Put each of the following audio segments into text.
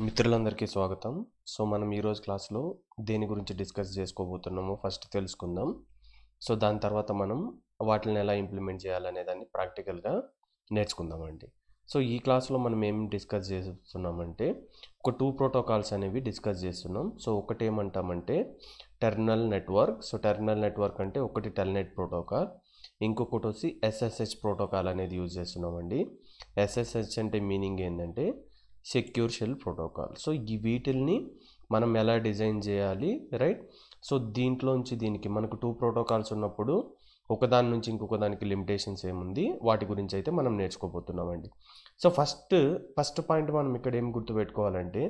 మిత్రులందరికీ స్వాగతం. సో మనం ఈరోజు క్లాస్లో దేని గురించి డిస్కస్ చేసుకోబోతున్నామో ఫస్ట్ తెలుసుకుందాం. సో దాని తర్వాత మనం వాటిని ఎలా ఇంప్లిమెంట్ చేయాలనే దాన్ని ప్రాక్టికల్గా నేర్చుకుందామండి. సో ఈ క్లాస్లో మనం ఏం డిస్కస్ చేస్తున్నామంటే ఒక 2 ప్రోటోకాల్స్ అనేవి డిస్కస్ చేస్తున్నాం. సో ఒకటి ఏమంటామంటే terminal network. So terminal network అంటే ఒకటి టెల్నెట్ ప్రోటోకాల్, ఇంకొకటి వచ్చి ఎస్ఎస్హెచ్ ప్రోటోకాల్ అనేది యూజ్ చేస్తున్నామండి. ఎస్ఎస్హెచ్ అంటే మీనింగ్ ఏంటంటే సెక్యూర్ షెల్ ప్రోటోకాల్. సో ఈ వీటిల్ని మనం ఎలా డిజైన్ చేయాలి, రైట్? సో దీంట్లోంచి దీనికి మనకు 2 ప్రోటోకాల్స్ ఉన్నప్పుడు ఒకదాని నుంచి ఇంకొక దానికి లిమిటేషన్స్ ఏముంది వాటి గురించి అయితే మనం నేర్చుకోబోతున్నామండి. సో ఫస్ట్ పాయింట్ మనం ఇక్కడ ఏం గుర్తుపెట్టుకోవాలంటే,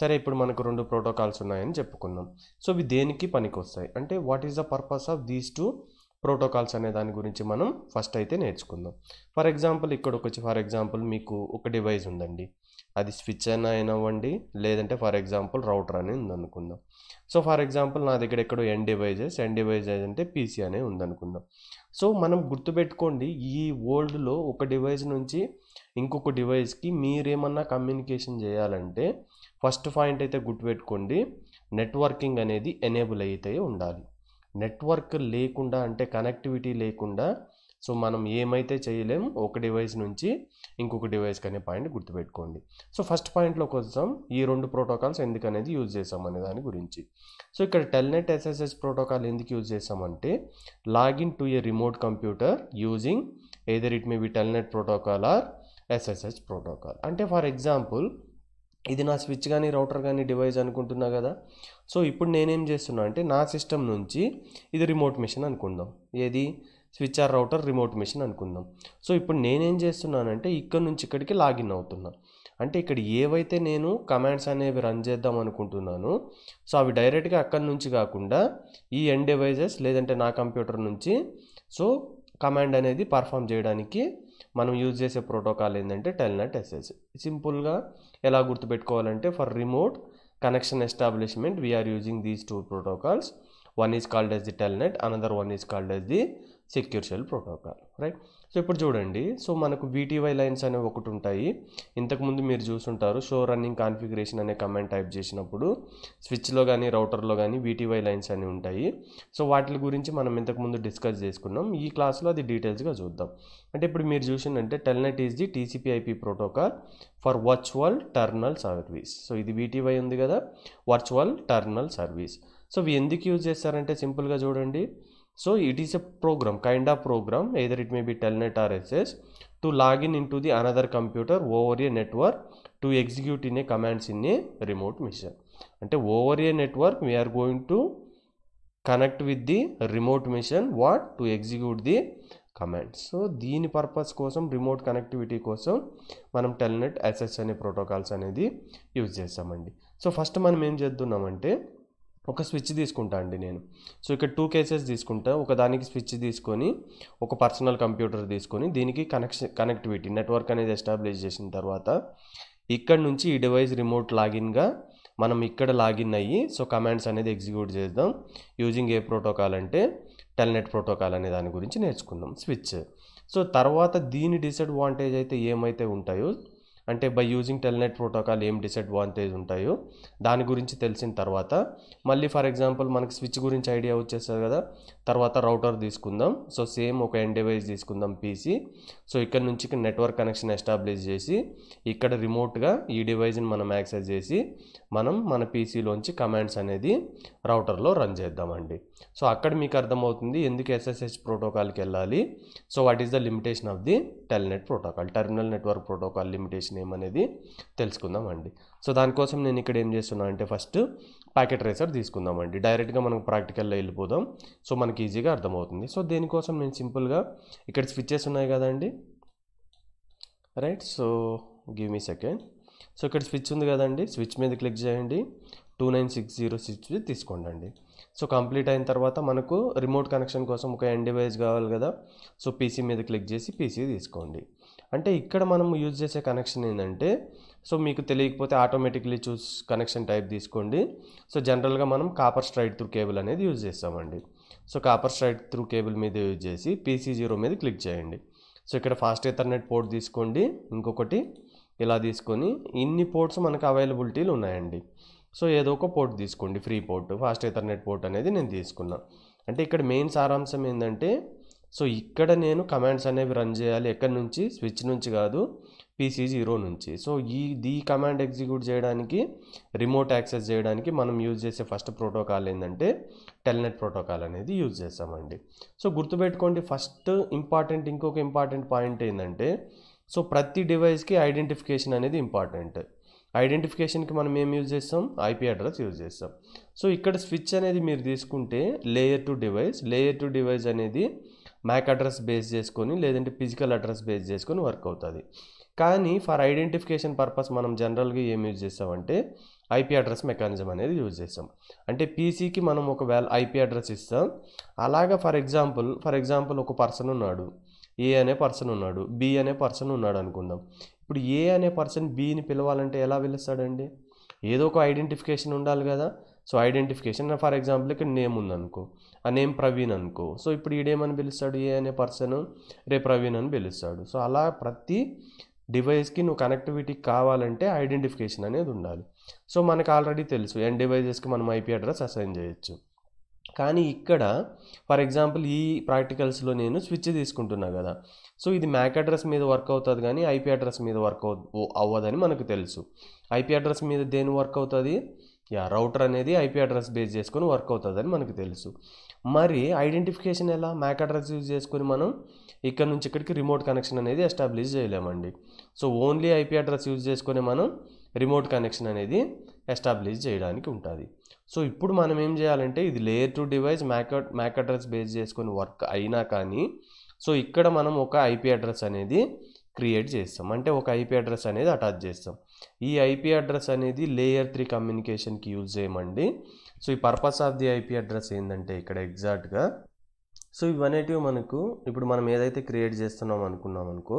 సరే ఇప్పుడు మనకు 2 ప్రోటోకాల్స్ ఉన్నాయని చెప్పుకున్నాం. సో ఇవి దేనికి పనికి వస్తాయి అంటే what is the purpose of these 2 protocols అనే దాని గురించి మనం ఫస్ట్ అయితే నేర్చుకుందాం. ఫర్ ఎగ్జాంపుల్ ఇక్కడికి వచ్చి మీకు ఒక డివైస్ ఉందండి, అది స్విచ్ అయినా అయినవ్వండి, లేదంటే ఫర్ ఎగ్జాంపుల్ రౌటర్ అని ఉందనుకుందాం. సో ఫర్ ఎగ్జాంపుల్ నా దగ్గర ఎక్కడో ఎన్ డివైజెస్ అంటే పీసీ అనే ఉందనుకుందాం. సో మనం గుర్తుపెట్టుకోండి, ఈ వరల్డ్లో ఒక డివైస్ నుంచి ఇంకొక డివైస్కి మీరేమన్నా కమ్యూనికేషన్ చేయాలంటే ఫస్ట్ పాయింట్ అయితే గుర్తుపెట్టుకోండి, నెట్వర్కింగ్ అనేది ఎనేబుల్ అయితే ఉండాలి. నెట్వర్క్ లేకుండా అంటే కనెక్టివిటీ లేకుండా సో మనం ఏమైతే చేయలేం ఒక డివైస్ నుంచి ఇంకొక డివైస్కి అనే పాయింట్ గుర్తుపెట్టుకోండి. సో ఫస్ట్ పాయింట్లోకి వస్తాం, ఈ 2 ప్రోటోకాల్స్ ఎందుకు అనేది యూజ్ చేస్తాం అనే దాని గురించి. సో ఇక్కడ టెల్నెట్ ఎస్ఎస్హెచ్ ప్రోటోకాల్ ఎందుకు యూజ్ చేస్తామంటే login to a remote computer using either it may be telnet protocol or SSH protocol. అంటే ఫర్ ఎగ్జాంపుల్ ఇది నా స్విచ్ కానీ రౌటర్ కానీ డివైస్ అనుకుంటున్నా కదా. సో ఇప్పుడు నేనేం చేస్తున్నా అంటే నా సిస్టమ్ నుంచి ఇది రిమోట్ మిషన్ అనుకుందాం, ఏది switch or router remote machine అనుకుందాం. సో ఇప్పుడు నేనేం చేస్తున్నానంటే ఇక్కడ నుంచి ఇక్కడికి లాగిన్ అవుతున్నా. అంటే ఇక్కడ ఏవైతే నేను కమాండ్స్ అనేవి రన్ చేద్దాం అనుకుంటున్నాను సో అవి డైరెక్ట్గా అక్కడి నుంచి కాకుండా ఈ ఎన్ డివైజెస్ లేదంటే నా కంప్యూటర్ నుంచి సో కమాండ్ అనేది పర్ఫామ్ చేయడానికి మనం యూజ్ చేసే ప్రోటోకాల్ ఏంటంటే టెల్నెట్ ఎస్ఎస్. సింపుల్గా ఎలా గుర్తుపెట్టుకోవాలంటే for remote connection establishment we're using these 2 protocols. One is called as the Telnet, another one is called as the secure shell protocol, right? So ఇప్పుడు చూడండి, సో మనకు VTY లైన్స్ అనేవి ఒకటి ఉంటాయి. ఇంతకుముందు మీరు చూసుంటారు, షో రన్నింగ్ కాన్ఫిగరేషన్ అనే కమాండ్ టైప్ చేసినప్పుడు స్విచ్లో కానీ రౌటర్లో కానీ VTY లైన్స్ అనేవి ఉంటాయి. సో వాటి గురించి మనం ఇంతకుముందు డిస్కస్ చేసుకున్నాం. ఈ క్లాస్లో అది డీటెయిల్స్గా చూద్దాం. అంటే ఇప్పుడు మీరు చూసిందంటే Telnet is the TCP/IP protocol for virtual terminal service. So ఇది VTY ఉంది కదా, వర్చువల్ టెర్మినల్ సర్వీస్. సో ఇవి ఎందుకు యూజ్ చేస్తారంటే సింపుల్గా చూడండి, so it is a program, kind of program, either it may be Telnet or SS to login in to the another computer over a network to execute in a commands in a remote machine. అంటే over a network we're going to connect with the remote machine what to execute the commands. So దీని purpose కోసం, remote connectivity కోసం మనం Telnet SS అనే protocols అనేది use చేస్తామండి. So first మనం ఏం చేద్దామంటే ఒక స్విచ్ తీసుకుంటా అండి నేను. సో ఇక్కడ 2 కేసెస్ తీసుకుంటా, ఒకదానికి స్విచ్ తీసుకొని ఒక పర్సనల్ కంప్యూటర్ తీసుకొని దీనికి కనెక్టివిటీ నెట్వర్క్ అనేది ఎస్టాబ్లిష్ చేసిన తర్వాత ఇక్కడ నుంచి ఈ డివైస్ రిమోట్ లాగిన్గా మనం ఇక్కడ లాగిన్ అయ్యి సో కమాండ్స్ అనేది ఎగ్జిక్యూట్ చేద్దాం యూజింగ్ ఏ ప్రోటోకాల్ అంటే టెల్నెట్ ప్రోటోకాల్ అనే దాని గురించి నేర్చుకుందాం, స్విచ్. సో తర్వాత దీని డిసడ్వాంటేజ్ అయితే ఏమైతే ఉంటాయో అంటే బై యూజింగ్ టెల్నెట్ ప్రోటోకాల్ ఏం డిసడ్వాంటేజ్ ఉంటాయో దాని గురించి తెలిసిన తర్వాత మళ్ళీ ఫర్ ఎగ్జాంపుల్ మనకు స్విచ్ గురించి ఐడియా వచ్చేస్తుంది కదా, తర్వాత రౌటర్ తీసుకుందాం. సో సేమ్ ఒక ఎన్ డివైస్ తీసుకుందాం పీసీ. సో ఇక్కడ నుంచి నెట్వర్క్ కనెక్షన్ ఎస్టాబ్లిష్ చేసి ఇక్కడ రిమోట్గా ఈ డివైస్ని మనం యాక్సెస్ చేసి మనం మన పీసీలోంచి కమాండ్స్ అనేది రౌటర్లో రన్ చేద్దామండి. సో అక్కడ మీకు అర్థమవుతుంది ఎందుకు ఎస్ఎస్హెచ్ ప్రోటోకాల్కి వెళ్ళాలి. So what is the limitation of the Telnet protocol, terminal network protocol limitation ఏమనేది తెలుసుకుందామండి. సో దానికోసం నేను ఇక్కడ ఏం చేస్తున్నా అంటే ఫస్ట్ ప్యాకెట్ ట్రేసర్ తీసుకుందామండి. డైరెక్ట్గా మనం ప్రాక్టికల్లో వెళ్ళిపోదాం, సో మనకి ఈజీగా అర్థమవుతుంది. సో దేనికోసం నేను సింపుల్గా ఇక్కడ స్విచ్చెస్ ఉన్నాయి కదండి, right? So give me second. So ఇక్కడ స్విచ్ ఉంది కదండి, స్విచ్ మీద క్లిక్ చేయండి, 2960 స్విచ్ తీసుకోండి. సో కంప్లీట్ అయిన తర్వాత మనకు రిమోట్ కనెక్షన్ కోసం ఒక ఎన్ డివైస్ కావాలి కదా, సో పీసీ మీద క్లిక్ చేసి పీసీ తీసుకోండి. అంటే ఇక్కడ మనం యూజ్ చేసే కనెక్షన్ ఏంటంటే సో మీకు తెలియకపోతే ఆటోమేటిక్లీ చూస్ కనెక్షన్ టైప్ తీసుకోండి. సో జనరల్గా మనం కాపర్ స్ట్రైట్ త్రూ కేబుల్ అనేది యూజ్ చేస్తామండి. So copper straight through cable మీద యూజ్ చేసి PC0 మీద క్లిక్ చేయండి. సో ఇక్కడ ఫాస్ట్ ఎథర్నెట్ పోర్ట్ తీసుకోండి, ఇంకొకటి ఇలా తీసుకొని ఇన్ని పోర్ట్స్ మనకు అవైలబిలిటీలు ఉన్నాయండి. సో ఏదో ఒక పోర్ట్ తీసుకోండి, free port, fast Ethernet port అనేది నేను తీసుకున్నా. అంటే ఇక్కడ మెయిన్ సారాంశం ఏంటంటే, సో ఇక్కడ నేను కమాండ్స్ అనేవి రన్ చేయాలి. ఎక్కడి నుంచి? స్విచ్ నుంచి కాదు, PC0 నుంచి. సో ఈ కమాండ్ ఎగ్జిక్యూట్ చేయడానికి, రిమోట్ యాక్సెస్ చేయడానికి మనం యూజ్ చేసే ఫస్ట్ ప్రోటోకాల్ ఏంటంటే టెల్నెట్ ప్రోటోకాల్ అనేది యూజ్ చేస్తామండి. సో గుర్తుపెట్టుకోండి, ఫస్ట్ ఇంకొక ఇంపార్టెంట్ పాయింట్ ఏంటంటే, సో ప్రతి డివైస్కి ఐడెంటిఫికేషన్ అనేది ఇంపార్టెంట్. ఐడెంటిఫికేషన్కి మనం ఏం యూజ్ చేస్తాం? IP అడ్రస్ యూజ్ చేస్తాం. సో ఇక్కడ స్విచ్ అనేది మీరు తీసుకుంటే లేయర్ టు డివైస్ అనేది MAC అడ్రస్ బేస్ చేసుకొని లేదంటే ఫిజికల్ అడ్రస్ బేస్ చేసుకొని వర్క్ అవుతుంది. కానీ ఫర్ ఐడెంటిఫికేషన్ పర్పస్ మనం జనరల్గా ఏం యూజ్ చేస్తామంటే IP అడ్రస్ మెకానిజం అనేది యూజ్ చేస్తాం. అంటే PCకి మనం ఒకవేళ IP అడ్రస్ ఇస్తాం. అలాగా ఫర్ ఎగ్జాంపుల్ ఒక పర్సన్ ఉన్నాడు, A అనే పర్సన్ ఉన్నాడు, B అనే పర్సన్ ఉన్నాడు అనుకుందాం. ఇప్పుడు A అనే పర్సన్ Bని పిలవాలంటే ఎలా పిలుస్తాడండి? ఏదో ఒక ఐడెంటిఫికేషన్ ఉండాలి కదా. సో ఐడెంటిఫికేషన్ ఫర్ ఎగ్జాంపుల్ ఇక్కడ నేమ్ ఉందనుకో, ఆ నేమ్ ప్రవీణ్ అనుకో. సో ఇప్పుడు ఈడేమని పిలుస్తాడు? A అనే పర్సన్ ప్రవీణ్ అని పిలుస్తాడు. సో అలా ప్రతి డివైస్కి నువ్వు కనెక్టివిటీ కావాలంటే ఐడెంటిఫికేషన్ అనేది ఉండాలి. సో మనకు ఆల్రెడీ తెలుసు N డివైజెస్కి మనం IP అడ్రస్ అసైన్ చేయొచ్చు. కానీ ఇక్కడ ఫర్ ఎగ్జాంపుల్ ఈ ప్రాక్టికల్స్లో నేను స్విచ్ తీసుకుంటున్నా కదా. సో ఇది MAC అడ్రస్ మీద వర్క్ అవుతుంది కానీ IP అడ్రస్ మీద వర్క్ అవ్వదని మనకు తెలుసు. IP అడ్రస్ మీద దేని వర్క్ అవుతుంది? రౌటర్ అనేది IP అడ్రస్ బేస్ చేసుకొని వర్క్ అవుతుందని మనకు తెలుసు. మరి ఐడెంటిఫికేషన్ ఎలా? MAC అడ్రస్ యూజ్ చేసుకొని మనం ఇక్కడ నుంచి ఇక్కడికి రిమోట్ కనెక్షన్ అనేది ఎస్టాబ్లిష్ చేయలేమండి. So only IP address use చేసుకొని మనం రిమోట్ కనెక్షన్ అనేది ఎస్టాబ్లిష్ చేయడానికి ఉంటుంది. సో ఇప్పుడు మనం ఏం చేయాలంటే, ఇది layer 2 device MAC address base చేసుకొని వర్క్ అయినా కానీ సో ఇక్కడ మనం ఒక IP అడ్రస్ అనేది క్రియేట్ చేస్తాం. అంటే ఒక IP అడ్రస్ అనేది అటాచ్ చేస్తాం. ఈ IP అడ్రస్ అనేది లేయర్ 3 కమ్యూనికేషన్కి యూజ్ చేయమండి. సో ఈ purpose of the IP address ఏంటంటే ఇక్కడ ఎగ్జాక్ట్గా సో ఇవనేటివి మనకు ఇప్పుడు మనం ఏదైతే క్రియేట్ చేస్తున్నాం అనుకో,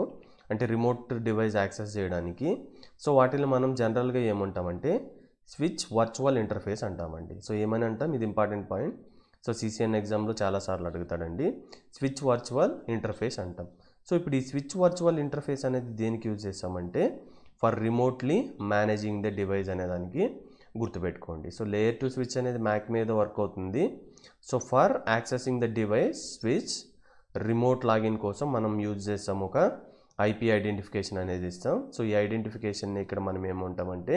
అంటే రిమోట్ డివైస్ యాక్సెస్ చేయడానికి, సో వాటిని మనం జనరల్గా ఏమంటామంటే స్విచ్ వర్చువల్ ఇంటర్ఫేస్ అంటామండి. సో ఏమని అంటాం? ఇది ఇంపార్టెంట్ పాయింట్. సో CCN ఎగ్జామ్లో చాలాసార్లు అడుగుతాడండి. స్విచ్ వర్చువల్ ఇంటర్ఫేస్ అంటాం. సో ఇప్పుడు ఈ స్విచ్ వర్చువల్ ఇంటర్ఫేస్ అనేది దేనికి యూజ్ చేస్తామంటే for remotely managing the device అనే దానికి గుర్తుపెట్టుకోండి. సో లేయర్ 2 స్విచ్ అనేది MAC మీద వర్క్ అవుతుంది. So for accessing the device switch remote login కోసం మనం యూజ్ చేస్తాం ఒక IP ఐడెంటిఫికేషన్ అనేది ఇస్తాం. సో ఈ ఐడెంటిఫికేషన్ని ఇక్కడ మనం ఏమంటామంటే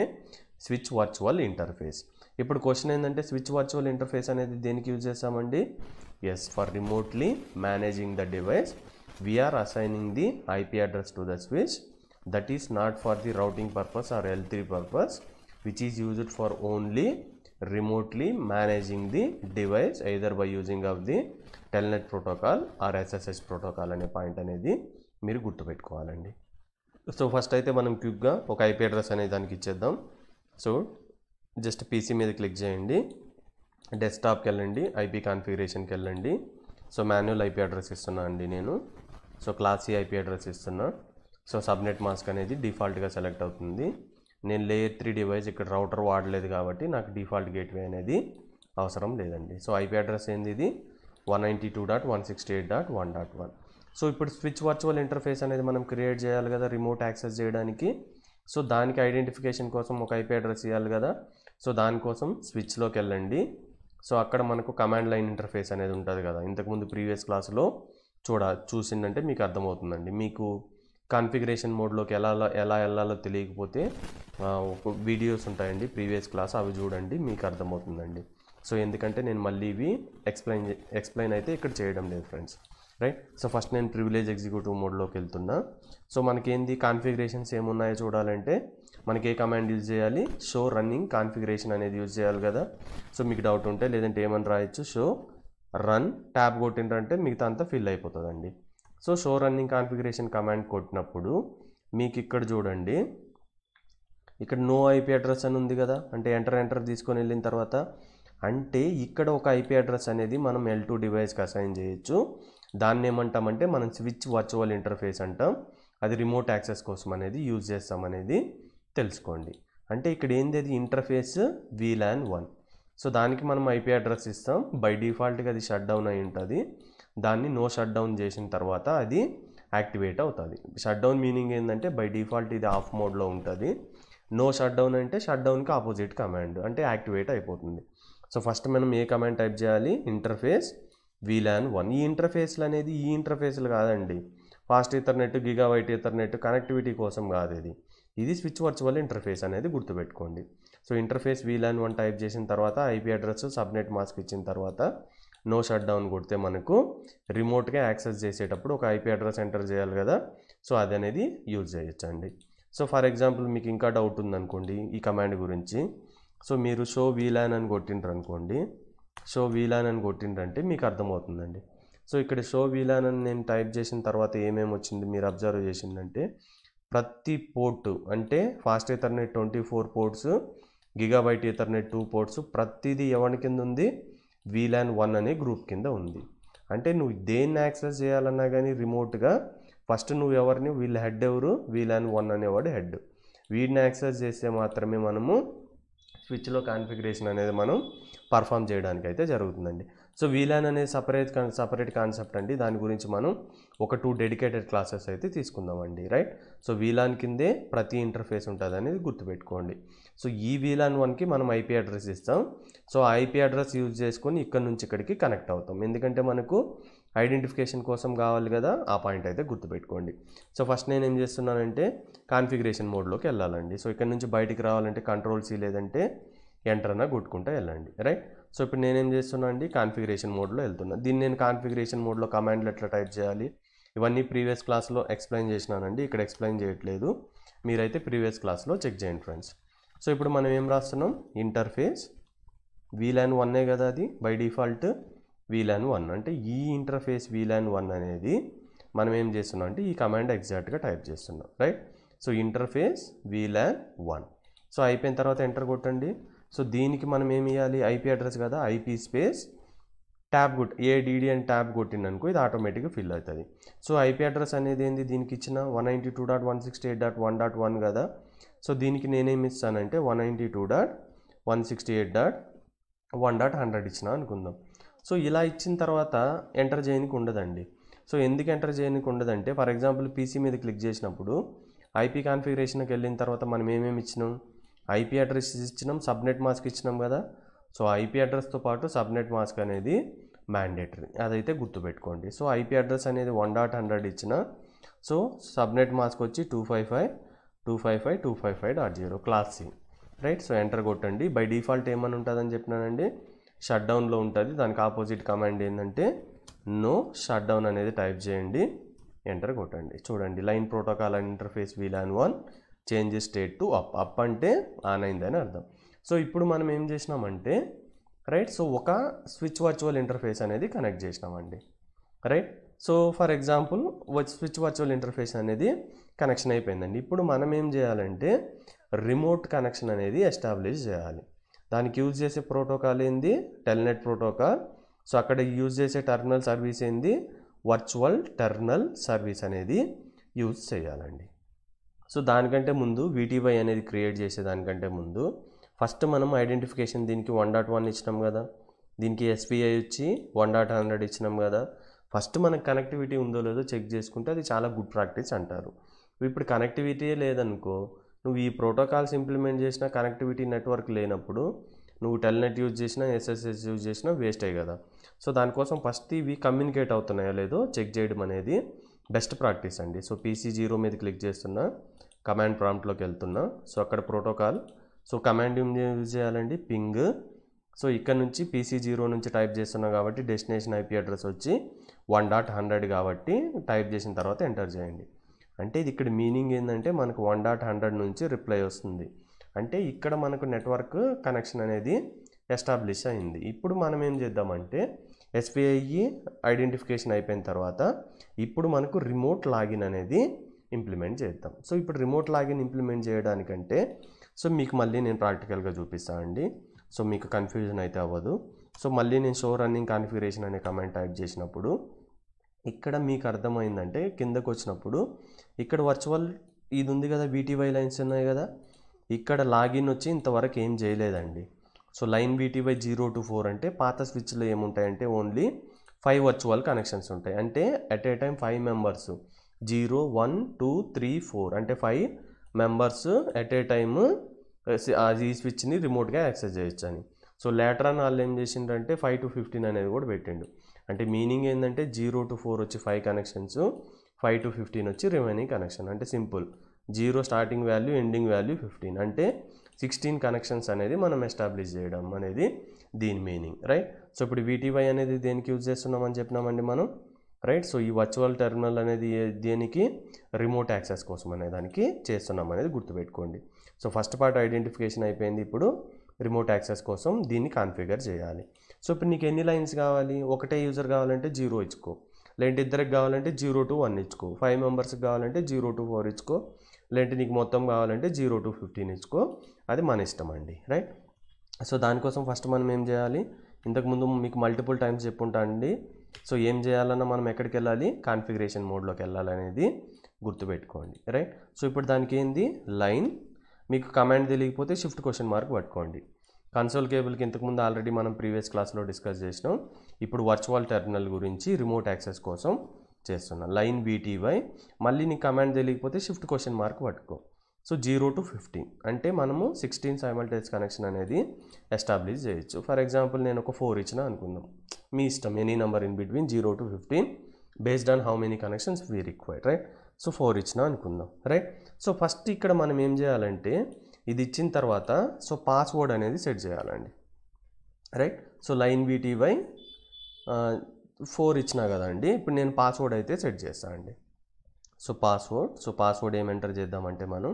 స్విచ్ వర్చువల్ ఇంటర్ఫేస్. ఇప్పుడు క్వశ్చన్ ఏంటంటే స్విచ్ వర్చువల్ ఇంటర్ఫేస్ అనేది దేనికి యూజ్ చేస్తామండి? Yes, for remotely managing the device we are assigning the IP address to the switch that is not for the routing purpose or L3 purpose which is used for only remotely managing the device either by using of the Telnet protocol or SSH protocol అనే point అనేది మీరు గుర్తుపెట్టుకోవాలండి. So first అయితే మనం క్విక్గా ఒక IP address అనేది దానికి ఇచ్చేద్దాం. సో జస్ట్ PC మీద క్లిక్ చేయండి, డెస్క్టాప్కి వెళ్ళండి, IP కాన్ఫిగరేషన్కి వెళ్ళండి. సో మాన్యువల్ IP అడ్రస్ ఇస్తున్నా అండి నేను. So class C IP address ఇస్తున్నా. సో సబ్నెట్ మాస్క్ అనేది డిఫాల్ట్గా సెలెక్ట్ అవుతుంది. నేను లేయర్ 3 డివైస్ ఇక్కడ రౌటర్ వాడలేదు కాబట్టి నాకు డిఫాల్ట్ గేట్వే అనేది అవసరం లేదండి. సో IP అడ్రస్ ఏంది? ఇది 192.168.1.1. సో ఇప్పుడు స్విచ్ వర్చువల్ ఇంటర్ఫేస్ అనేది మనం క్రియేట్ చేయాలి కదా రిమోట్ యాక్సెస్ చేయడానికి. సో దానికి ఐడెంటిఫికేషన్ కోసం ఒక IP అడ్రస్ ఇవ్వాలి కదా. సో దానికోసం స్విచ్లోకి వెళ్ళండి. సో అక్కడ మనకు కమాండ్ లైన్ ఇంటర్ఫేస్ అనేది ఉంటుంది కదా. ఇంతకుముందు ప్రీవియస్ క్లాస్లో చూసిందంటే మీకు అర్థమవుతుందండి. మీకు కాన్ఫిగరేషన్ మోడ్లోకి ఎలా వెళ్ళాలో తెలియకపోతే వీడియోస్ ఉంటాయండి ప్రీవియస్ క్లాస్, అవి చూడండి, మీకు అర్థమవుతుందండి. సో ఎందుకంటే నేను మళ్ళీ ఇవి ఎక్స్ప్లెయిన్ అయితే ఇక్కడ చేయడం లేదు ఫ్రెండ్స్, రైట్. సో ఫస్ట్ నేను ప్రివిలేజ్ ఎగ్జిక్యూటివ్ మోడ్లోకి వెళ్తున్నా. సో మనకేంది కాన్ఫిగరేషన్స్ ఏమున్నాయో చూడాలంటే మనకి ఏ కమాండ్ యూజ్ చేయాలి? షో రన్నింగ్ కాన్ఫిగరేషన్ అనేది యూజ్ చేయాలి కదా. సో మీకు డౌట్ ఉంటే లేదంటే ఏమని రాయొచ్చు, షో రన్ ట్యాబ్ కొట్టిందంటే మిగతా అంతా ఫిల్ అయిపోతుందండి. So show running configuration command కొట్టినప్పుడు మీకు ఇక్కడ చూడండి, ఇక్కడ నో IP అడ్రస్ అని ఉంది కదా. అంటే ఎంటర్ తీసుకొని వెళ్ళిన తర్వాత అంటే ఇక్కడ ఒక IP అడ్రస్ అనేది మనం L2 డివైస్కి అసైన్ చేయొచ్చు. దాన్ని ఏమంటామంటే మనం స్విచ్ వర్చువల్ ఇంటర్ఫేస్ అంటాం. అది రిమోట్ యాక్సెస్ కోసం అనేది యూజ్ చేస్తాం అనేది తెలుసుకోండి. అంటే ఇక్కడ ఏంది? అది ఇంటర్ఫేస్ VLAN 1. సో దానికి మనం IP అడ్రస్ ఇస్తాం. బై డిఫాల్ట్గా అది షట్ డౌన్ అయి ఉంటుంది. దాన్ని నో షట్ డౌన్ చేసిన తర్వాత అది యాక్టివేట్ అవుతుంది. షట్ డౌన్ మీనింగ్ ఏంటంటే బై డిఫాల్ట్ ఇది ఆఫ్ మోడ్లో ఉంటుంది. నో షట్ డౌన్ అంటే షట్ డౌన్కి ఆపోజిట్ కమాండ్ అంటే యాక్టివేట్ అయిపోతుంది. సో ఫస్ట్ మనం ఏ కమాండ్ టైప్ చేయాలి, ఇంటర్ఫేస్ VLAN 1. ఈ ఇంటర్ఫేస్లు అనేది ఈ ఇంటర్ఫేస్లు కాదండి, fast Ethernet, Gigabyte Ethernet connectivity కోసం కాదు ఇది స్విచ్ వర్చువల్ ఇంటర్ఫేస్ అనేది గుర్తుపెట్టుకోండి. సో ఇంటర్ఫేస్ VLAN 1 టైప్ చేసిన తర్వాత IP అడ్రస్ సబ్నెట్ మాస్క్ ఇచ్చిన తర్వాత నో షట్ డౌన్ కొడితే మనకు రిమోట్గా యాక్సెస్ చేసేటప్పుడు ఒక IP అడ్రస్ ఎంటర్ చేయాలి కదా, సో అది అనేది యూజ్ చేయొచ్చండి. సో ఫర్ ఎగ్జాంపుల్ మీకు ఇంకా డౌట్ ఉందనుకోండి ఈ కమాండ్ గురించి, సో మీరు షో VLAN అని కొట్టిండ్రు అనుకోండి, షో VLAN అని కొట్టిండ్రంటే మీకు అర్థమవుతుందండి. సో ఇక్కడ షో VLAN అని నేను టైప్ చేసిన తర్వాత ఏమేమి వచ్చింది మీరు అబ్జర్వ్ చేసిందంటే, ప్రతి పోర్టు అంటే fast Ethernet 24 ports, Gigabyte Ethernet 2 ports, ప్రతిదీ ఎవరి కింద ఉంది, VLAN 1 అనే గ్రూప్ కింద ఉంది. అంటే నువ్వు దేన్ని యాక్సెస్ చేయాలన్నా కానీ రిమోట్గా ఫస్ట్ నువ్వు ఎవరిని, వీళ్ళ హెడ్ ఎవరు, VLAN 1 అనేవాడు హెడ్, వీడిని యాక్సెస్ చేస్తే మాత్రమే మనము స్విచ్లో కాన్ఫిగరేషన్ అనేది మనం పర్ఫామ్ చేయడానికి అయితే జరుగుతుందండి. సో VLAN అనేది సపరేట్ కాన్సెప్ట్ అండి, దాని గురించి మనం ఒక 2 డెడికేటెడ్ క్లాసెస్ అయితే తీసుకుందామండి, రైట్. సో VLAN కిందే ప్రతి ఇంటర్ఫేస్ ఉంటుంది అనేది గుర్తుపెట్టుకోండి. సో ఈ VLAN 1కి మనం IP అడ్రస్ ఇస్తాం. సో IP అడ్రస్ యూజ్ చేసుకొని ఇక్కడ నుంచి ఇక్కడికి కనెక్ట్ అవుతాం, ఎందుకంటే మనకు ఐడెంటిఫికేషన్ కోసం కావాలి కదా, ఆ పాయింట్ అయితే గుర్తుపెట్టుకోండి. సో ఫస్ట్ నేను ఏం చేస్తున్నానంటే కాన్ఫిగరేషన్ మోడ్లోకి వెళ్ళాలండి. సో ఇక్కడ నుంచి బయటికి రావాలంటే Ctrl+C లేదంటే ఎంటర్ అన్న కొట్టుకుంటూ వెళ్ళండి, రైట్. సో ఇప్పుడు నేనేం చేస్తున్నా అండి, కాన్ఫిగరేషన్ మోడ్లో వెళ్తున్నా. దీన్ని నేను కాన్ఫిగరేషన్ మోడ్లో కమాండ్లు ఎట్లా టైప్ చేయాలి ఇవన్నీ ప్రీవియస్ క్లాస్లో ఎక్స్ప్లెయిన్ చేసినానండి, ఇక్కడ ఎక్స్ప్లెయిన్ చేయట్లేదు, మీరైతే ప్రీవియస్ క్లాస్లో చెక్ చేయండి ఫ్రెండ్స్. సో ఇప్పుడు మనం ఏం రాస్తున్నాం, ఇంటర్ఫేస్ VLAN 1 కదా, అది బై డిఫాల్ట్ VLAN 1 అంటే ఈ ఇంటర్ఫేస్ VLAN 1 అనేది మనం ఏం చేస్తున్నాం అంటే ఈ కమాండ్ ఎగ్జాక్ట్గా టైప్ చేస్తున్నాం, right. So interface VLAN 1. So అయిపోయిన తర్వాత ఎంటర్ కొట్టండి. సో దీనికి మనం ఏమి ఇవ్వాలి, IP అడ్రస్ కదా, IP స్పేస్ ట్యాబ్ ADD అని ట్యాబ్ కొట్టిందనుకో ఇది ఆటోమేటిక్గా ఫిల్ అవుతుంది. సో IP అడ్రస్ అనేది ఏంది, దీనికి ఇచ్చిన 192.168.1.1 కదా. సో దీనికి నేనేమి ఇస్తానంటే 192.168.1.100 ఇచ్చిన అనుకుందాం. సో ఇలా ఇచ్చిన తర్వాత ఎంటర్ చేయడానికి ఉండదండి. సో ఎందుకు ఎంటర్ చేయడానికి ఉండదంటే, ఫర్ ఎగ్జాంపుల్ PC మీద క్లిక్ చేసినప్పుడు IP కాన్ఫిగరేషన్కి వెళ్ళిన తర్వాత మనం ఏమేమి ఇచ్చినాం, IP అడ్రస్ ఇచ్చినాం, సబ్నెట్ మాస్క్ ఇచ్చినాం కదా. సో IP అడ్రస్తో పాటు సబ్నెట్ మాస్క్ అనేది మ్యాండేటరీ, అదైతే గుర్తుపెట్టుకోండి. సో IP అడ్రస్ అనేది 1.100 ఇచ్చిన, సో సబ్నెట్ మాస్క్ వచ్చి 255.255.255.0 class C, right. So enter కొట్టండి. బై డిఫాల్ట్ ఏమని ఉంటుందని చెప్పినానండి, షట్ డౌన్లో ఉంటుంది. దానికి ఆపోజిట్ కమాండ్ ఏంటంటే నో షట్ డౌన్ అనేది టైప్ చేయండి, ఎంటర్ కొట్టండి. చూడండి line protocol and interface VLAN 1 change state to up. Up అంటే ఆన్ అయిందని అర్థం. సో ఇప్పుడు మనం ఏం చేసినామంటే, రైట్, సో ఒక స్విచ్ వర్చువల్ ఇంటర్ఫేస్ అనేది కనెక్ట్ చేసినామండి, right. So for example switch virtual interface అనేది కనెక్షన్ అయిపోయిందండి. ఇప్పుడు మనం ఏం చేయాలంటే రిమోట్ కనెక్షన్ అనేది ఎస్టాబ్లిష్ చేయాలి. దానికి యూజ్ చేసే ప్రోటోకాల్ ఏంది, టెల్నెట్ ప్రోటోకాల్. సో అక్కడ యూజ్ చేసే టెర్మినల్ సర్వీస్ ఏంది, వర్చువల్ టెర్మినల్ సర్వీస్ అనేది యూజ్ చేయాలండి. సో దానికంటే ముందు VTY అనేది క్రియేట్ చేసేదానికంటే ముందు ఫస్ట్ మనం ఐడెంటిఫికేషన్ దీనికి 1.1 ఇచ్చినాం కదా, దీనికి SPI వచ్చి 1.100 ఇచ్చినాం కదా. ఫస్ట్ మనకు కనెక్టివిటీ ఉందో లేదో చెక్ చేసుకుంటే అది చాలా గుడ్ ప్రాక్టీస్ అంటారు. ఇప్పుడు కనెక్టివిటీయే లేదనుకో, నువ్వు ఈ ప్రోటోకాల్స్ ఇంప్లిమెంట్ చేసినా కనెక్టివిటీ నెట్వర్క్ లేనప్పుడు నువ్వు టెల్నెట్ యూజ్ చేసినా SSH యూజ్ చేసినా వేస్ట్ అయ్యి కదా. సో దానికోసం ఫస్ట్ ఇవి కమ్యూనికేట్ అవుతున్నాయో లేదో చెక్ చేయడం అనేది బెస్ట్ ప్రాక్టీస్ అండి. సో PC0 మీద క్లిక్ చేస్తున్నా, కమాండ్ ప్రాంప్ట్లోకి వెళ్తున్నా. సో అక్కడ ప్రోటోకాల్, సో కమాండ్ యూజ్ చేయాలండి పింగ్. సో ఇక్కడ నుంచి PC0 నుంచి టైప్ చేస్తున్నా కాబట్టి డెస్టినేషన్ IP అడ్రస్ వచ్చి 1.100 కాబట్టి టైప్ చేసిన తర్వాత ఎంటర్ చేయండి. అంటే ఇది ఇక్కడ మీనింగ్ ఏంటంటే మనకు 1.100 నుంచి రిప్లై వస్తుంది, అంటే ఇక్కడ మనకు నెట్వర్క్ కనెక్షన్ అనేది ఎస్టాబ్లిష్ అయింది. ఇప్పుడు మనం ఏం చేద్దామంటే SPI ఐడెంటిఫికేషన్ అయిపోయిన తర్వాత ఇప్పుడు మనకు రిమోట్ లాగిన్ అనేది ఇంప్లిమెంట్ చేద్దాం. సో ఇప్పుడు రిమోట్ లాగిన్ ఇంప్లిమెంట్ చేయడానికంటే సో మీకు మళ్ళీ నేను ప్రాక్టికల్గా చూపిస్తాను అండి, సో మీకు కన్ఫ్యూజన్ అయితే అవ్వదు. సో మళ్ళీ నేను షో రన్నింగ్ కాన్ఫిగరేషన్ అనే కమాండ్ టైప్ చేసినప్పుడు ఇక్కడ మీకు అర్థమైందంటే కిందకు వచ్చినప్పుడు ఇక్కడ వర్చువల్ ఇది ఉంది కదా, VTY లైన్స్ ఉన్నాయి కదా, ఇక్కడ లాగిన్ వచ్చి ఇంతవరకు ఏం చేయలేదండి. సో లైన్ VTY 0 to 4 అంటే పాత స్విచ్లో ఏముంటాయంటే ఓన్లీ 5 వర్చువల్ కనెక్షన్స్ ఉంటాయి, అంటే అట్ ఏ టైం 5 మెంబర్స్ 0 1 2 3 4 అంటే 5 మెంబర్స్ ఎట్ ఏ టైమ్ ఈ స్విచ్ని రిమోట్గా యాక్సెస్ చేయొచ్చు అని. సో లేటర్ అని వాళ్ళు ఏం చేసిండ్రంటే 5 to 15 అనేది కూడా పెట్టిండు. అంటే మీనింగ్ ఏంటంటే 0 to 4 వచ్చి 5 కనెక్షన్స్, 5 to 15 వచ్చి రిమైనింగ్ కనెక్షన్. అంటే simple, 0 starting value ending value 15 అంటే 16 కనెక్షన్స్ అనేది మనం ఎస్టాబ్లిష్ చేయడం అనేది దీని మీనింగ్, రైట్. సో ఇప్పుడు VTY అనేది దేనికి యూజ్ చేస్తున్నామని చెప్పినామండి మనం, రైట్. సో ఈ వర్చువల్ టెర్మినల్ అనేది దేనికి, రిమోట్ యాక్సెస్ కోసం అనే దానికి చేస్తున్నాం అనేది గుర్తుపెట్టుకోండి. సో ఫస్ట్ పార్ట్ ఐడెంటిఫికేషన్ అయిపోయింది. ఇప్పుడు రిమోట్ యాక్సెస్ కోసం దీన్ని కాన్ఫిగర్ చేయాలి. సో ఇప్పుడు నీకు ఎన్ని లైన్స్ కావాలి, ఒకటే యూజర్ కావాలంటే 0 ఇచ్చుకో, లేదంటే ఇద్దరికి కావాలంటే 0 to 1 ఇచ్చుకో, 5 మెంబర్స్కి కావాలంటే 0 to 4 ఇచ్చుకో, లేదంటే నీకు మొత్తం కావాలంటే 0 to 15 ఇచ్చుకో, అది మన ఇష్టం అండి, రైట్. సో దానికోసం ఫస్ట్ మనం ఏం చేయాలి, ఇంతకుముందు మీకు మల్టిపుల్ టైమ్స్ చెప్పుంటా అండి. సో ఏం చేయాలన్నా మనం ఎక్కడికి వెళ్ళాలి, కాన్ఫిగరేషన్ మోడ్లోకి వెళ్ళాలనేది గుర్తుపెట్టుకోండి, రైట్. సో ఇప్పుడు దానికి ఏంది లైన్, మీకు కమాండ్ తెలియకపోతే షిఫ్ట్ క్వశ్చన్ మార్క్ పట్టుకోండి. కన్సోల్ కేబుల్కి ఇంతకుముందు ఆల్రెడీ మనం ప్రీవియస్ క్లాస్లో డిస్కస్ చేసినాం. ఇప్పుడు వర్చువల్ టెర్మినల్ గురించి రిమోట్ యాక్సెస్ కోసం చేస్తున్నాం. లైన్ VTY, మళ్ళీ నీకు కమాండ్ తెలియకపోతే షిఫ్ట్ క్వశ్చన్ మార్క్ పట్టుకో. సో 0 to 15 అంటే మనము 16 సైమల్టేనియస్ కనెక్షన్ అనేది ఎస్టాబ్లిష్ చేయొచ్చు. ఫర్ ఎగ్జాంపుల్ నేను ఒక 4 ఇచ్చిన అనుకుందాం, మీ ఇష్టం, any number in between 0 to 15 based on how many connections we required, right. So 4 ఇచ్చిన అనుకుందాం, రైట్. సో ఫస్ట్ ఇక్కడ మనం ఏం చేయాలంటే ఇది ఇచ్చిన తర్వాత సో పాస్వర్డ్ అనేది సెట్ చేయాలండి, రైట్. సో లైన్ VTY 4 ఇచ్చినా కదండి, ఇప్పుడు నేను పాస్వర్డ్ అయితే సెట్ చేస్తాను అండి. సో పాస్వర్డ్ ఏం ఎంటర్ చేద్దామంటే మనం,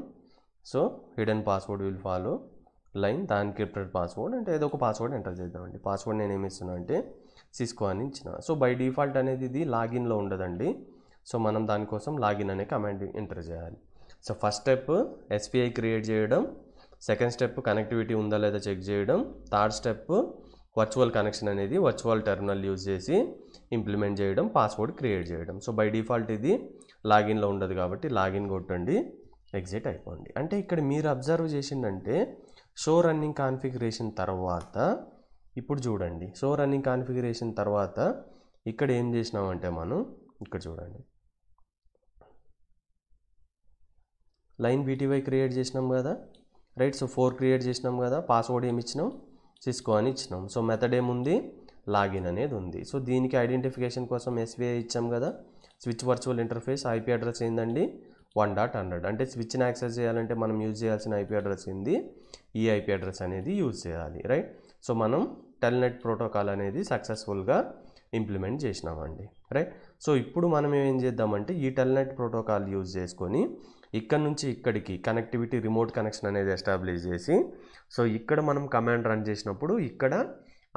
so hidden password will follow line the encrypted password అంటే ఏదో ఒక పాస్వర్డ్ ఎంటర్ చేద్దామండి. పాస్వర్డ్ నేను ఏమి ఇస్తున్నా అంటే సిస్కో అని ఇచ్చిన. సో బై డిఫాల్ట్ అనేది ఇది లాగిన్లో ఉండదండి. సో మనం దానికోసం లాగిన్ అనే కమాండ్ ఎంటర్ చేయాలి. So first step SPI create చేయడం, సెకండ్ స్టెప్ కనెక్టివిటీ ఉందా లేదా చెక్ చేయడం, థర్డ్ స్టెప్ వర్చువల్ కనెక్షన్ అనేది వర్చువల్ టెర్మినల్ యూజ్ చేసి ఇంప్లిమెంట్ చేయడం, పాస్వర్డ్ క్రియేట్ చేయడం. సో బై డిఫాల్ట్ ఇది లాగిన్లో ఉండదు కాబట్టి లాగిన్ కొట్టండి, ఎగ్జిట్ అయిపోండి. అంటే ఇక్కడ మీరు అబ్జర్వ్ చేసిందంటే షో రన్నింగ్ కాన్ఫిగరేషన్ తర్వాత, ఇప్పుడు చూడండి షో రన్నింగ్ కాన్ఫిగరేషన్ తర్వాత ఇక్కడ ఏం చేసినామంటే మనం ఇక్కడ చూడండి లైన్ VTY క్రియేట్ చేసినాం కదా, రైట్. సో 4 క్రియేట్ చేసినాం కదా, పాస్వర్డ్ ఏమి ఇచ్చినాం, సిస్కో అని ఇచ్చినాం. సో మెథడ్ ఏముంది, లాగిన్ అనేది ఉంది. సో దీనికి ఐడెంటిఫికేషన్ కోసం SVI ఇచ్చాం కదా, switch virtual interface IP address ఏందండి 1.100 అంటే స్విచ్ని యాక్సెస్ చేయాలంటే మనం యూజ్ చేయాల్సిన IP అడ్రస్ ఏంది, ఈ IP అడ్రస్ అనేది యూజ్ చేయాలి, రైట్. సో మనం టెల్నెట్ ప్రోటోకాల్ అనేది సక్సెస్ఫుల్గా ఇంప్లిమెంట్ చేసినామండి, రైట్. సో ఇప్పుడు మనం ఏం చేద్దామంటే ఈ టెల్నెట్ ప్రోటోకాల్ యూజ్ చేసుకొని ఇక్కడ నుంచి ఇక్కడికి కనెక్టివిటీ రిమోట్ కనెక్షన్ అనేది ఎస్టాబ్లిష్ చేసి, సో ఇక్కడ మనం కమాండ్ రన్ చేసినప్పుడు ఇక్కడ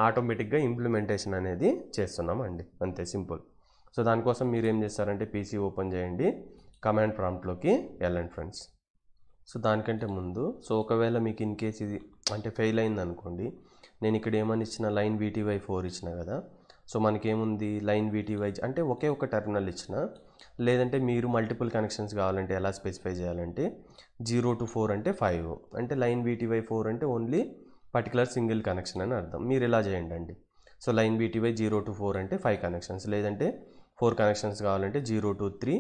ఆటోమేటిక్గా ఇంప్లిమెంటేషన్ అనేది చేస్తున్నామండి, అంతే సింపుల్. సో దానికోసం మీరు ఏం చేస్తారంటే PC ఓపెన్ చేయండి, కమాండ్ ప్రాంప్ట్లోకి వెళ్ళండి ఫ్రెండ్స్. సో దానికంటే ముందు సో ఒకవేళ మీకు ఇన్ కేస్ ఇది అంటే ఫెయిల్ అయింది అనుకోండి, నేను ఇక్కడ ఏమని ఇచ్చిన లైన్ VTY 4 ఇచ్చిన కదా. సో మనకేముంది లైన్ VTY అంటే ఒకే ఒక టెర్మినల్ ఇచ్చిన, లేదంటే మీరు మల్టిపుల్ కనెక్షన్స్ కావాలంటే ఎలా స్పెసిఫై చేయాలంటే 0 to 4 అంటే 5 అంటే లైన్ VTY 4 అంటే ఓన్లీ పర్టికులర్ సింగిల్ కనెక్షన్ అని అర్థం. మీరు ఇలా చేయండి అండి. సో లైన్ VTY 0 to 4 అంటే 5 కనెక్షన్స్, లేదంటే 4 కనెక్షన్స్ కావాలంటే 0 to 3,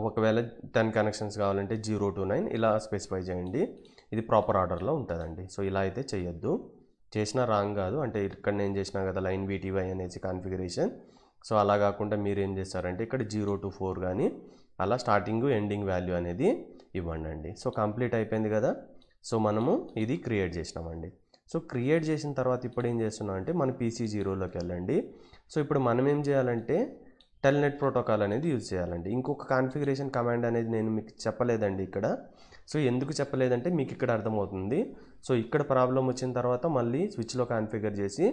ఒకవేళ 10 కనెక్షన్స్ కావాలంటే 0 to 9 ఇలా స్పెసిఫై చేయండి. ఇది ప్రాపర్ ఆర్డర్లో ఉంటుందండి. సో ఇలా అయితే చేయొద్దు, చేసినా రాంగ్ కాదు. అంటే ఇక్కడ నేను చేసినా కదా లైన్ VTY అనేసి కాన్ఫిగరేషన్. సో అలా కాకుండా మీరు ఏం చేస్తారంటే ఇక్కడ 0 to 4 కానీ అలా స్టార్టింగ్ ఎండింగ్ వాల్యూ అనేది ఇవ్వండి అండి. సో కంప్లీట్ అయిపోయింది కదా. సో మనము ఇది క్రియేట్ చేసినామండి. సో క్రియేట్ చేసిన తర్వాత ఇప్పుడు ఏం చేస్తున్నాం అంటే మన PC 0లోకి వెళ్ళండి. సో ఇప్పుడు మనం ఏం చేయాలంటే టెల్నెట్ ప్రోటోకాల్ అనేది యూజ్ చేయాలండి. ఇంకొక కాన్ఫిగరేషన్ కమాండ్ అనేది నేను మీకు చెప్పలేదండి ఇక్కడ. సో ఎందుకు చెప్పలేదంటే మీకు ఇక్కడ అర్థమవుతుంది. సో ఇక్కడ ప్రాబ్లం వచ్చిన తర్వాత మళ్ళీ స్విచ్లో కాన్ఫిగర్ చేసి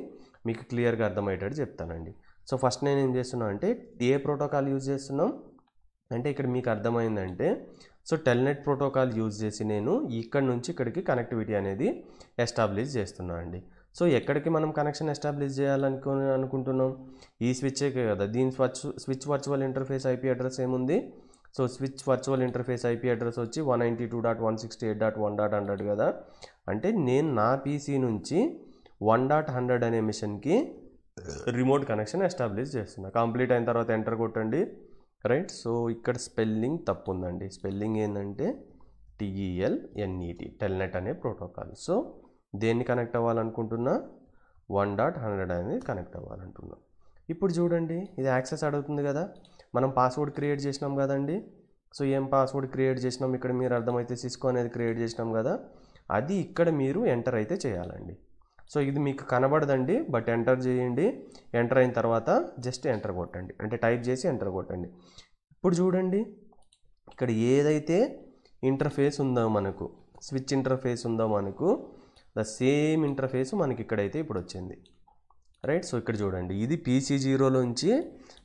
మీకు క్లియర్గా అర్థమయ్యేటట్టు చెప్తానండి. సో ఫస్ట్ నేను ఏం చేస్తున్నా అంటే ఏ ప్రోటోకాల్ యూజ్ చేస్తున్నాం అంటే ఇక్కడ మీకు అర్థమైందంటే సో టెల్నెట్ ప్రోటోకాల్ యూజ్ చేసి నేను ఇక్కడ నుంచి ఇక్కడికి కనెక్టివిటీ అనేది ఎస్టాబ్లిష్ చేస్తున్నా అండి. సో ఎక్కడికి మనం కనెక్షన్ ఎస్టాబ్లిష్ అనుకుంటున్నాం, ఈ స్విచ్చే కదా. దీని switch virtual interface IP address ఏముంది, so switch virtual interface IP address వచ్చి 192.168.1.100 కదా. అంటే నేను నా PC నుంచి 1.100 అనే మిషన్కి రిమోట్ కనెక్షన్ ఎస్టాబ్లిష్ చేస్తున్నా. కంప్లీట్ అయిన తర్వాత ఎంటర్ కొట్టండి, రైట్. సో ఇక్కడ స్పెల్లింగ్ తప్పు ఉందండి. స్పెల్లింగ్ ఏంటంటే TELNET, టెల్నెట్ అనే ప్రోటోకాల్. సో దేన్ని కనెక్ట్ అవ్వాలనుకుంటున్నా 1.100 అనేది కనెక్ట్ అవ్వాలంటున్నా. ఇప్పుడు చూడండి, ఇది యాక్సెస్ అడుగుతుంది కదా, మనం పాస్వర్డ్ క్రియేట్ చేసినాం కదండి. సో ఏం పాస్వర్డ్ క్రియేట్ చేసినాం ఇక్కడ మీరు అర్థమైతే సిస్కో అనేది క్రియేట్ చేసినాం కదా, అది ఇక్కడ మీరు ఎంటర్ అయితే చేయాలండి. సో ఇది మీకు కనబడదండి, బట్ ఎంటర్ చేయండి. ఎంటర్ అయిన తర్వాత జస్ట్ ఎంటర్ కొట్టండి, అంటే టైప్ చేసి ఎంటర్ కొట్టండి. ఇప్పుడు చూడండి, ఇక్కడ ఏదైతే ఇంటర్ఫేస్ ఉందో మనకు, స్విచ్ ఇంటర్ఫేస్ ఉందో మనకు, ద సేమ్ ఇంటర్ఫేస్ మనకి ఇక్కడైతే ఇప్పుడు వచ్చింది. రైట్. సో ఇక్కడ చూడండి, ఇది PC0లోంచి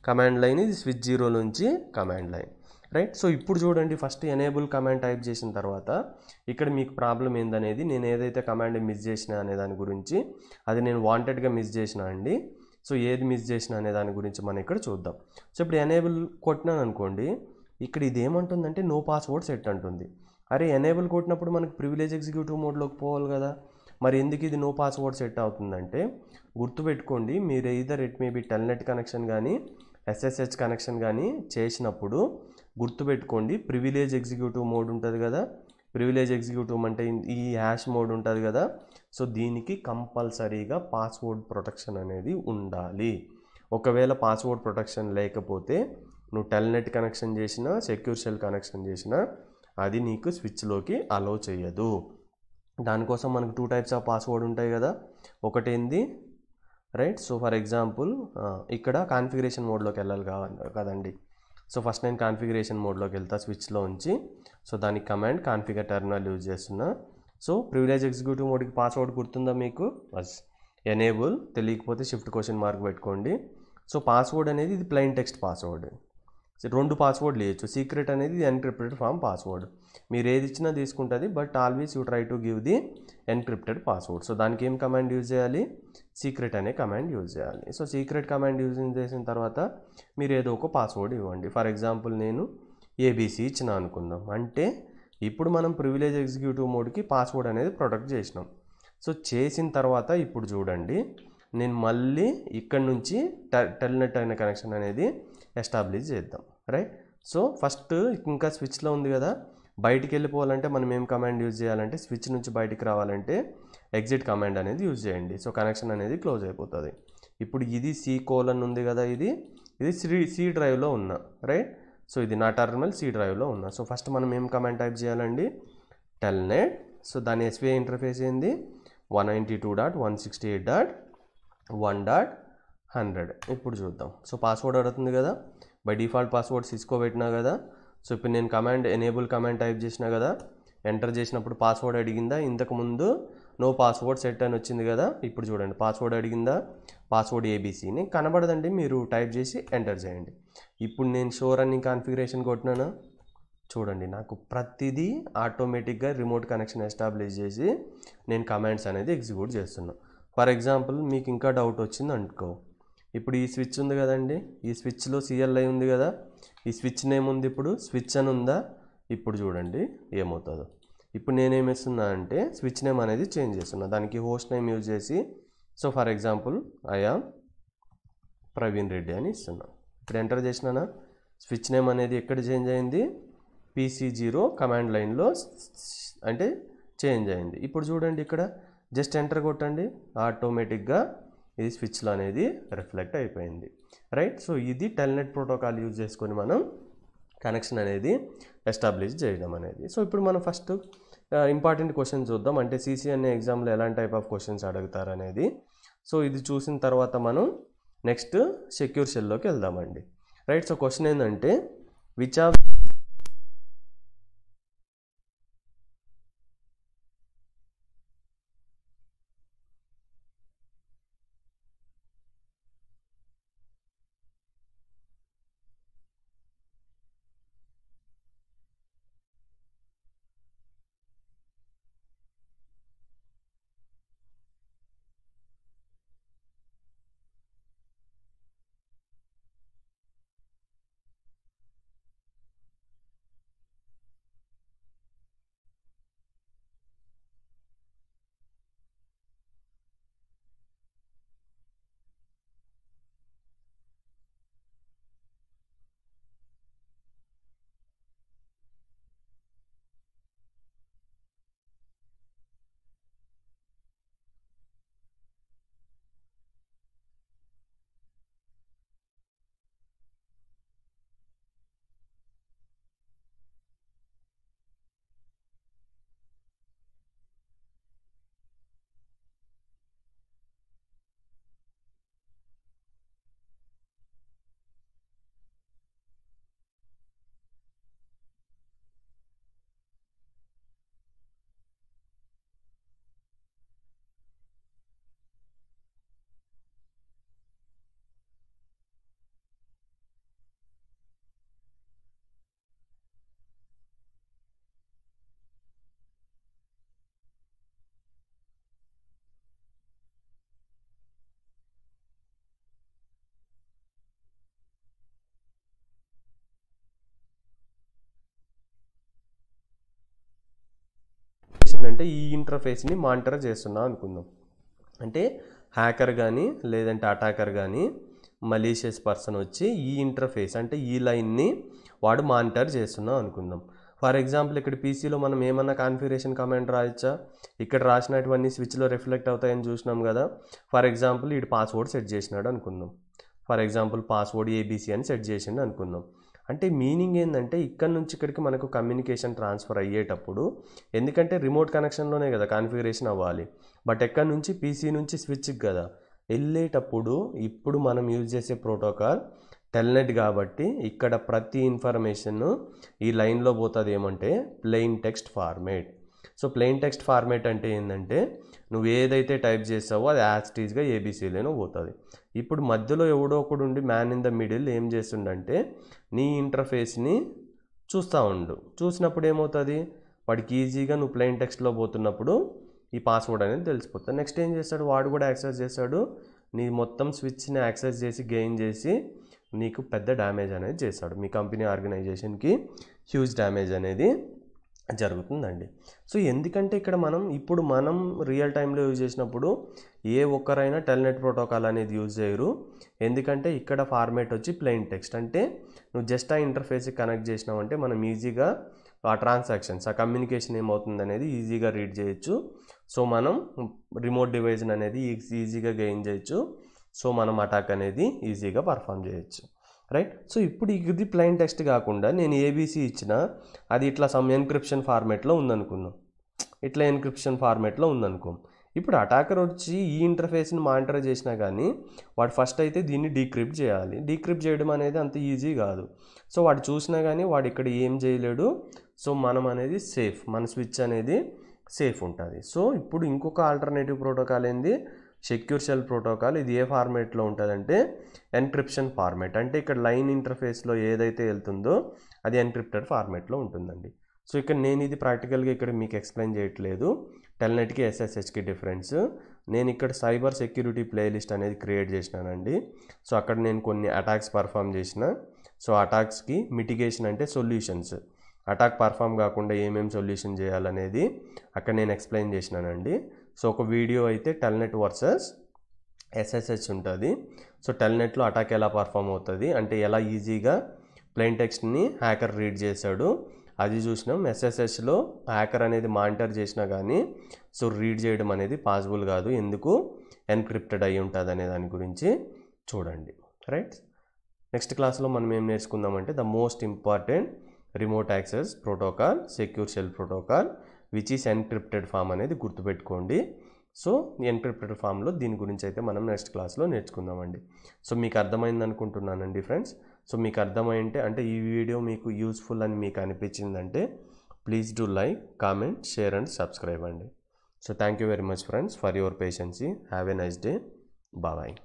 కమాండ్ లైన్, ఇది స్విచ్ 0లోంచి కమాండ్ లైన్. రైట్. సో ఇప్పుడు చూడండి, ఫస్ట్ ఎనేబుల్ కమాండ్ టైప్ చేసిన తర్వాత ఇక్కడ మీకు ప్రాబ్లం ఏందనేది, నేను ఏదైతే కమాండ్ మిస్ చేసిన అనే దాని గురించి, అది నేను వాంటెడ్గా మిస్ చేసిన అండి. సో ఏది మిస్ చేసిన అనే దాని గురించి మనం ఇక్కడ చూద్దాం. సో ఇప్పుడు ఎనేబుల్ కొట్టినాను అనుకోండి, ఇక్కడ ఇది ఏమంటుందంటే నో పాస్వర్డ్ సెట్ అంటుంది. అరే ఎనేబుల్ కొట్టినప్పుడు మనకి ప్రివిలేజ్ ఎగ్జిక్యూటివ్ మోడ్లోకి పోవాలి కదా, మరి ఎందుకు ఇది నో పాస్వర్డ్ సెట్ అవుతుందంటే, గుర్తుపెట్టుకోండి, మీరు either it may be Telnet connection కానీ SSH కనెక్షన్ కానీ చేసినప్పుడు గుర్తుపెట్టుకోండి, ప్రివిలేజ్ ఎగ్జిక్యూటివ్ మోడ్ ఉంటుంది కదా, ప్రివిలేజ్ ఎగ్జిక్యూటివ్ అంటే ఈ హ్యాష్ మోడ్ ఉంటుంది కదా, సో దీనికి కంపల్సరీగా పాస్వర్డ్ ప్రొటెక్షన్ అనేది ఉండాలి. ఒకవేళ పాస్వర్డ్ ప్రొటెక్షన్ లేకపోతే నువ్వు టెల్నెట్ కనెక్షన్ చేసినా, సెక్యూర్ షెల్ కనెక్షన్ చేసినా అది నీకు స్విచ్లోకి అలో చేయదు. దానికోసం మనకు 2 టైప్స్ ఆఫ్ పాస్వర్డ్ ఉంటాయి కదా. ఒకటేంది, రైట్. సో ఫర్ ఎగ్జాంపుల్ ఇక్కడ కాన్ఫిగరేషన్ మోడ్లోకి వెళ్ళాలి కదండి. సో ఫస్ట్ నేను కాన్ఫిగరేషన్ మోడ్లోకి వెళ్తా స్విచ్లో ఉంచి. సో దానికి కమాండ్ కాన్ఫిగర్ టెర్మినల్ యూజ్ చేస్తున్నా. సో ప్రివిలేజ్ ఎగ్జిక్యూటివ్ మోడ్కి పాస్వర్డ్ గుర్తుందా మీకు? ఎనేబుల్, తెలియకపోతే $! పెట్టుకోండి. సో పాస్వర్డ్ అనేది ఇది ప్లెయిన్ టెక్స్ట్ పాస్వర్డ్. 2 పాస్వర్డ్లు ఇవ్వచ్చు. సీక్రెట్ అనేది ఇది ఎన్క్రిప్టెడ్ ఫామ్ పాస్వర్డ్. మీరు ఏది ఇచ్చినా తీసుకుంటుంది, but always you try to give the encrypted password. So దానికి ఏం కమాండ్ యూజ్ చేయాలి? సీక్రెట్ అనే కమాండ్ యూజ్ చేయాలి. సో సీక్రెట్ కమాండ్ యూజ్ చేసిన తర్వాత మీరు ఏదో ఒక పాస్వర్డ్ ఇవ్వండి. ఫర్ ఎగ్జాంపుల్ నేను ABC ఇచ్చిన అనుకుందాం. అంటే ఇప్పుడు మనం ప్రివిలేజ్ ఎగ్జిక్యూటివ్ మోడ్కి పాస్వర్డ్ అనేది ప్రొటెక్ట్ చేసినాం. సో చేసిన తర్వాత ఇప్పుడు చూడండి, నేను మళ్ళీ ఇక్కడ నుంచి టెల్నెట్ అయిన కనెక్షన్ అనేది ఎస్టాబ్లిష్ చేద్దాం. రైట్. సో ఫస్ట్ ఇంకా స్విచ్లో ఉంది కదా, బయటికి వెళ్ళిపోవాలంటే మనం ఏం కమాండ్ యూజ్ చేయాలంటే, స్విచ్ నుంచి బయటికి రావాలంటే ఎగ్జిట్ కమాండ్ అనేది యూజ్ చేయండి. సో కనెక్షన్ అనేది క్లోజ్ అయిపోతుంది. ఇప్పుడు ఇది C: ఉంది కదా, ఇది C డ్రైవ్లో ఉన్నా. రైట్. సో ఇది నా టెర్మినల్ C డ్రైవ్లో ఉన్నా. సో ఫస్ట్ మనం ఏం కమాండ్ టైప్ చేయాలండి? టెల్నెట్. సో దాని SPI ఇంటర్ఫేస్ ఏంది? 192.168.1.100. ఇప్పుడు చూద్దాం. సో పాస్వర్డ్ అడుగుతుంది కదా, బై డిఫాల్ట్ పాస్వర్డ్ సిస్కో పెట్టినా కదా. సో ఇప్పుడు నేను కమాండ్ ఎనేబుల్ కమాండ్ టైప్ చేసినా కదా, ఎంటర్ చేసినప్పుడు పాస్వర్డ్ అడిగిందా? ఇంతకుముందు నో పాస్వర్డ్ సెట్ అని వచ్చింది కదా. ఇప్పుడు చూడండి, పాస్వర్డ్ అడిగిందా? పాస్వర్డ్ ABCని కనబడదండి, మీరు టైప్ చేసి ఎంటర్ చేయండి. ఇప్పుడు నేను షో రన్నింగ్ కాన్ఫిగరేషన్ కొట్టినానా, చూడండి నాకు ప్రతిదీ ఆటోమేటిక్గా రిమోట్ కనెక్షన్ ఎస్టాబ్లిష్ చేసి నేను కమాండ్స్ అనేది ఎగ్జిక్యూట్ చేస్తున్నా. ఫర్ ఎగ్జాంపుల్ మీకు ఇంకా డౌట్ వచ్చింది అనుకో, ఇప్పుడు ఈ స్విచ్ ఉంది కదండి, ఈ స్విచ్లో CLI ఉంది కదా, ఈ స్విచ్ నేమ్ ఉంది, ఇప్పుడు స్విచ్ అని ఉందా? ఇప్పుడు చూడండి ఏమవుతుందో. ఇప్పుడు నేనేం ఇస్తున్నా అంటే స్విచ్ నేమ్ అనేది చేంజ్ చేస్తున్నా, దానికి హోస్ట్ నేమ్ యూజ్ చేసి. So for example I am Praveen Reddy అని ఇస్తున్నా. ఇప్పుడు ఎంటర్ చేసినానా, స్విచ్ నేమ్ అనేది ఎక్కడ చేంజ్ అయింది? PC0 కమాండ్ లైన్లో అంటే చేంజ్ అయింది. ఇప్పుడు చూడండి, ఇక్కడ జస్ట్ ఎంటర్ కొట్టండి, ఆటోమేటిక్గా ఇది స్విచ్లో అనేది రిఫ్లెక్ట్ అయిపోయింది. రైట్. సో ఇది టెల్నెట్ ప్రోటోకాల్ యూజ్ చేసుకొని మనం కనెక్షన్ అనేది ఎస్టాబ్లిష్ చేయడం అనేది. సో ఇప్పుడు మనం ఫస్ట్ ఇంపార్టెంట్ క్వశ్చన్స్ చూద్దాం, అంటే CCNA ఎగ్జామ్లో ఎలాంటి టైప్ ఆఫ్ క్వశ్చన్స్ అడుగుతారు అనేది. సో ఇది చూసిన తర్వాత మనం నెక్స్ట్ సెక్యూర్ షెల్లోకి వెళ్దామండి. రైట్. సో క్వశ్చన్ ఏంటంటే, విచ్ ఆఫ్ చేసిందంటే ఈ ఇంటర్ఫేస్ని మానిటర్ చేస్తున్నా అనుకుందాం. అంటే హ్యాకర్ కానీ లేదంటే అటాకర్ కానీ మలీషియస్ పర్సన్ వచ్చి ఈ ఇంటర్ఫేస్ అంటే ఈ లైన్ని వాడు మానిటర్ చేస్తున్నాం అనుకుందాం. ఫర్ ఎగ్జాంపుల్ ఇక్కడ పీసీలో మనం ఏమన్నా కాన్ఫిగరేషన్ కమాండ్ రాయొచ్చా? ఇక్కడ రాసినటువన్నీ స్విచ్లో రిఫ్లెక్ట్ అవుతాయని చూసినాం కదా. ఫర్ ఎగ్జాంపుల్ వీడు పాస్వర్డ్ సెట్ చేసినాడు అనుకుందాం. ఫర్ ఎగ్జాంపుల్ పాస్వర్డ్ ఏబీసీ అని సెట్ చేసిండు అనుకుందాం. అంటే మీనింగ్ ఏంటంటే ఇక్కడ నుంచి ఇక్కడికి మనకు కమ్యూనికేషన్ ట్రాన్స్ఫర్ అయ్యేటప్పుడు, ఎందుకంటే రిమోట్ కనెక్షన్లోనే కదా కాన్ఫిగరేషన్ అవ్వాలి, బట్ ఎక్కడి నుంచి పీసీ నుంచి స్విచ్కి కదా వెళ్ళేటప్పుడు ఇప్పుడు మనం యూజ్ చేసే ప్రోటోకాల్ టెల్నెట్ కాబట్టి ఇక్కడ ప్రతి ఇన్ఫర్మేషన్ ఈ లైన్లో పోతుంది ఏమంటే plain text format. So plain text format అంటే ఏంటంటే నువ్వు ఏదైతే టైప్ చేస్తావో అది యాజ్ ఇట్ ఈజ్గా ఏబీసీలోనే పోతుంది. ఇప్పుడు మధ్యలో ఎవడో ఒకడు ఉండి మ్యాన్ ఇన్ ద మిడిల్ ఏం చేస్తుండంటే నీ ఇంటర్ఫేస్ని చూస్తూ ఉండు. చూసినప్పుడు ఏమవుతుంది, వాడికి ఈజీగా నువ్వు ప్లెయిన్ టెక్స్ట్లో పోతున్నప్పుడు ఈ పాస్వర్డ్ అనేది తెలిసిపోతుంది. నెక్స్ట్ ఏం చేస్తాడు, వాడు కూడా యాక్సెస్ చేస్తాడు, నీ మొత్తం స్విచ్ని యాక్సెస్ చేసి గెయిన్ చేసి నీకు పెద్ద డ్యామేజ్ అనేది చేస్తాడు. మీ కంపెనీ ఆర్గనైజేషన్కి హ్యూజ్ డ్యామేజ్ అనేది జరుగుతుందండి. సో ఎందుకంటే ఇక్కడ ఇప్పుడు మనం రియల్ టైంలో యూజ్ చేసినప్పుడు ఏ ఒక్కరైనా టెల్నెట్ ప్రోటోకాల్ అనేది యూజ్ చేయరు. ఎందుకంటే ఇక్కడ ఫార్మేట్ వచ్చి ప్లెయిన్ టెక్స్ట్, అంటే నువ్వు జస్ట్ ఆ ఇంటర్ఫేస్కి కనెక్ట్ చేసినావంటే మనం ఈజీగా ఆ ట్రాన్సాక్షన్స్ ఆ కమ్యూనికేషన్ ఏమవుతుంది అనేది ఈజీగా రీడ్ చేయొచ్చు. సో మనం రిమోట్ డివైస్ అనేది ఈజీగా గెయిన్ చేయొచ్చు. సో మనం అటాక్ అనేది ఈజీగా పర్ఫామ్ చేయొచ్చు, రైట్. సో ఇప్పుడు ఇది ప్లెయిన్ టెక్స్ట్ కాకుండా నేను ఏబీసీ ఇచ్చిన అది ఇట్లా సమ్ ఎన్క్రిప్షన్ ఫార్మేట్లో ఉందనుకుందాం, ఇట్లా ఎన్క్రిప్షన్ ఫార్మేట్లో ఉందనుకో. ఇప్పుడు అటాకర్ వచ్చి ఈ ఇంటర్ఫేస్ని మానిటర్ చేసినా కానీ వాడు ఫస్ట్ అయితే దీన్ని డీక్రిప్ట్ చేయాలి. డీక్రిప్ట్ చేయడం అనేది అంత ఈజీ కాదు. సో వాడు చూసినా కానీ వాడు ఇక్కడ ఏం చేయలేడు. సో మనం అనేది సేఫ్, మన స్విచ్ అనేది సేఫ్ ఉంటుంది. సో ఇప్పుడు ఇంకొక ఆల్టర్నేటివ్ ప్రోటోకాల్ ఏంది, సెక్యూర్ షెల్ ప్రోటోకాల్. ఇది ఏ ఫార్మేట్లో ఉంటుందంటే ఎన్క్రిప్షన్ ఫార్మేట్. అంటే ఇక్కడ లైన్ ఇంటర్ఫేస్లో ఏదైతే వెళ్తుందో అది ఎన్క్రిప్టెడ్ ఫార్మేట్లో ఉంటుందండి. సో ఇక్కడ నేను ఇది ప్రాక్టికల్గా ఇక్కడ మీకు ఎక్స్ప్లెయిన్ చేయట్లేదు, టెల్నెట్కి ఎస్ఎస్హెచ్కి డిఫరెన్స్. నేను ఇక్కడ సైబర్ సెక్యూరిటీ ప్లేలిస్ట్ అనేది క్రియేట్ చేసినానండి. సో అక్కడ నేను కొన్ని అటాక్స్ పర్ఫామ్ చేసిన. సో అటాక్స్కి మిటిగేషన్ అంటే సొల్యూషన్స్, అటాక్ పర్ఫామ్ కాకుండా ఏమేమి సొల్యూషన్ చేయాలనేది అక్కడ నేను ఎక్స్ప్లెయిన్ చేసినానండి. సో ఒక వీడియో అయితే టెల్నెట్ వర్సెస్ ఎస్ఎస్హెచ్ ఉంటుంది. సో టెల్నెట్లో అటాక్ ఎలా పర్ఫామ్ అవుతుంది అంటే ఎలా ఈజీగా ప్లెయిన్ టెక్స్ట్ని హ్యాకర్ రీడ్ చేశాడు అది చూసినాం. ఎస్ఎస్హెచ్లో హ్యాకర్ అనేది మానిటర్ చేసినా కానీ సో రీడ్ చేయడం అనేది పాసిబుల్ కాదు, ఎందుకు ఎన్క్రిప్టెడ్ అయి ఉంటుంది అనే దాని గురించి చూడండి, రైట్. నెక్స్ట్ క్లాస్లో మనం ఏం నేర్చుకుందామంటే the most important remote access protocol secure shell protocol which is encrypted form అనేది గుర్తుపెట్టుకోండి. సో ఎన్క్రిప్టెడ్ ఫామ్లో దీని గురించి అయితే మనం నెక్స్ట్ క్లాస్లో నేర్చుకుందామండి. సో మీకు అర్థమైంది అనుకుంటున్నానండి ఫ్రెండ్స్. సో మీకు అర్థమైంటే అంటే ఈ వీడియో మీకు యూస్ఫుల్ అని మీకు అనిపించిందంటే please do like, comment, share and subscribe అండి. So thank you very much friends for your patience. Have a nice day. Bye.